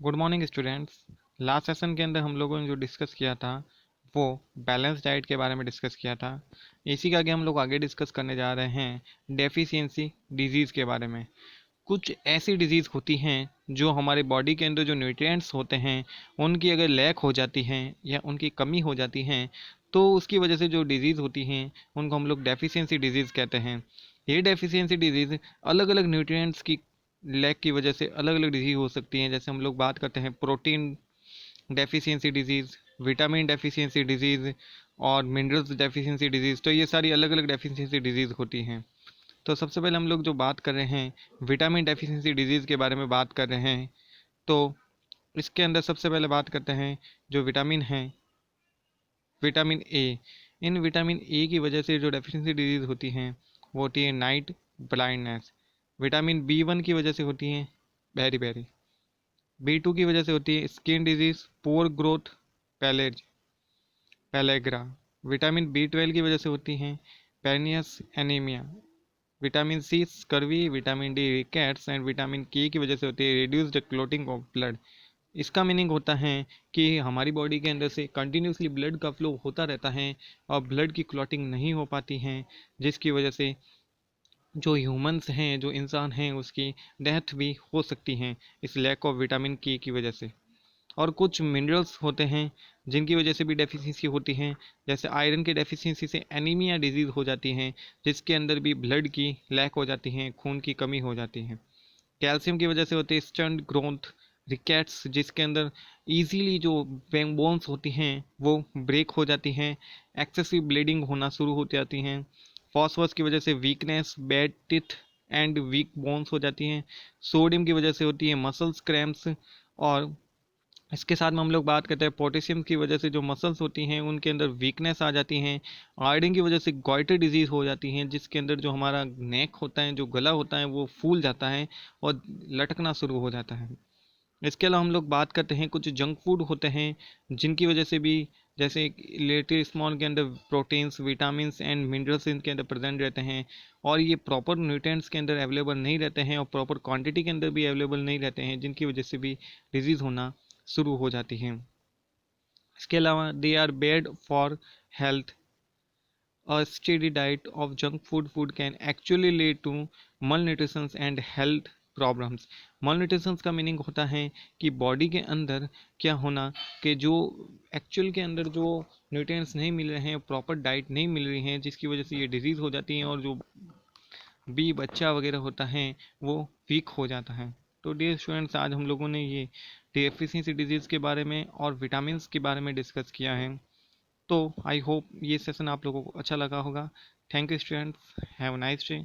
Good morning students. Last session के अंदर हम लोगों ने जो डिस्कस किया था वो बैलेंस डाइट के बारे में डिस्कस किया था। इसी का आगे हम लोग आगे डिस्कस करने जा रहे हैं डेफिशिएंसी डिजीज़ के बारे में। कुछ ऐसी डिजीज़ होती हैं जो हमारे बॉडी के अंदर जो न्यूट्रिएंट्स होते हैं उनकी अगर लैक हो जाती हैं या उनकी कमी हो जाती हैं तो उसकी वजह से जो डिजीज़ होती हैं उनको हम लोग डेफिशिएंसी डिजीज़ कहते हैं। ये डेफिशिएंसी डिजीज़ अलग अलग न्यूट्रिएंट्स की लैक की वजह से अलग अलग डिजीज हो सकती हैं। जैसे हम लोग बात करते हैं protein deficiency disease, vitamin deficiency disease और मिनरल्स डेफिशिएंसी डिजीज़। तो ये सारी अलग अलग डेफिशिएंसी डिजीज़ होती हैं। तो सबसे पहले हम लोग जो बात कर रहे हैं विटामिन डेफिशिएंसी डिजीज़ के बारे में बात कर रहे हैं। तो इसके अंदर सबसे पहले बात करते हैं जो विटामिन है, vitamin A. In vitamin A की वजह से जो डेफिशिएंसी डिजीज़ होती हैं वो होती है नाइट ब्लाइंडनेस। विटामिन बी 1 की वजह से होती हैं बेरी बेरी। बी 2 की वजह से होती है skin disease, poor growth, pellagra. Vitamin B 12 की वजह से होती हैं pernicious anaemia. Vitamin C scurvy, vitamin D rickets and vitamin K की वजह से होती है रिड्यूस्ड क्लोटिंग ऑफ ब्लड। इसका मीनिंग होता है कि हमारी बॉडी के अंदर से कंटिन्यूसली ब्लड का फ्लो होता रहता है और ब्लड की क्लॉटिंग नहीं हो पाती है, जिसकी वजह से जो ह्यूमंस हैं, जो इंसान हैं, उसकी डेथ भी हो सकती हैं इस लैक ऑफ विटामिन के की वजह से। और कुछ मिनरल्स होते हैं जिनकी वजह से भी डेफिशिएंसी होती है। जैसे आयरन की डेफिशिएंसी से एनीमिया डिजीज़ हो जाती है, जिसके अंदर भी ब्लड की लैक हो जाती है, खून की कमी हो जाती है। कैल्शियम की वजह से होती है स्टंट ग्रोथ, रिकेट्स, जिसके अंदर इजीली जो बोन्स होती हैं वो ब्रेक हो जाती हैं, एक्सेसिव ब्लीडिंग होना शुरू हो जाती हैं। फॉस्फोरस की वजह से weakness, bad teeth and weak bones हो जाती हैं। सोडियम की वजह से होती है मसल्स क्रैम्प्स। और इसके साथ में हम लोग बात करते हैं पोटेशियम की वजह से जो मसल्स होती हैं उनके अंदर वीकनेस आ जाती हैं। आयोडीन की वजह से गॉइटर डिजीज़ हो जाती हैं, जिसके अंदर जो हमारा नेक होता है, जो गला होता है, वो फूल जाता है और लटकना शुरू हो जाता है। इसके अलावा हम लोग बात करते हैं कुछ जंक फूड होते हैं जिनकी वजह से भी, जैसे लेटर स्मॉल के अंदर प्रोटीन्स, विटामिन एंड मिनरल्स इनके अंदर प्रेजेंट रहते हैं और ये प्रॉपर न्यूट्रिएंट्स के अंदर अवेलेबल नहीं रहते हैं और प्रॉपर क्वांटिटी के अंदर भी अवेलेबल नहीं रहते हैं, जिनकी वजह से भी डिजीज़ होना शुरू हो जाती हैं। इसके अलावा they are bad for health. A steady diet of junk food can actually lead to malnutrition and health problems. malnutrition का मीनिंग होता है कि बॉडी के अंदर क्या होना, कि जो एक्चुअल के अंदर जो न्यूट्रिएंट्स नहीं मिल रहे हैं, प्रॉपर डाइट नहीं मिल रही हैं, जिसकी वजह से ये डिजीज़ हो जाती हैं और जो बी बच्चा वगैरह होता है वो वीक हो जाता है। तो डियर स्टूडेंट्स, आज हम लोगों ने ये डेफिशिएंसी डिजीज़ के बारे में और विटामिन के बारे में डिस्कस किया है। तो आई होप ये सेशन आप लोगों को अच्छा लगा होगा। Thank you students, have a nice day.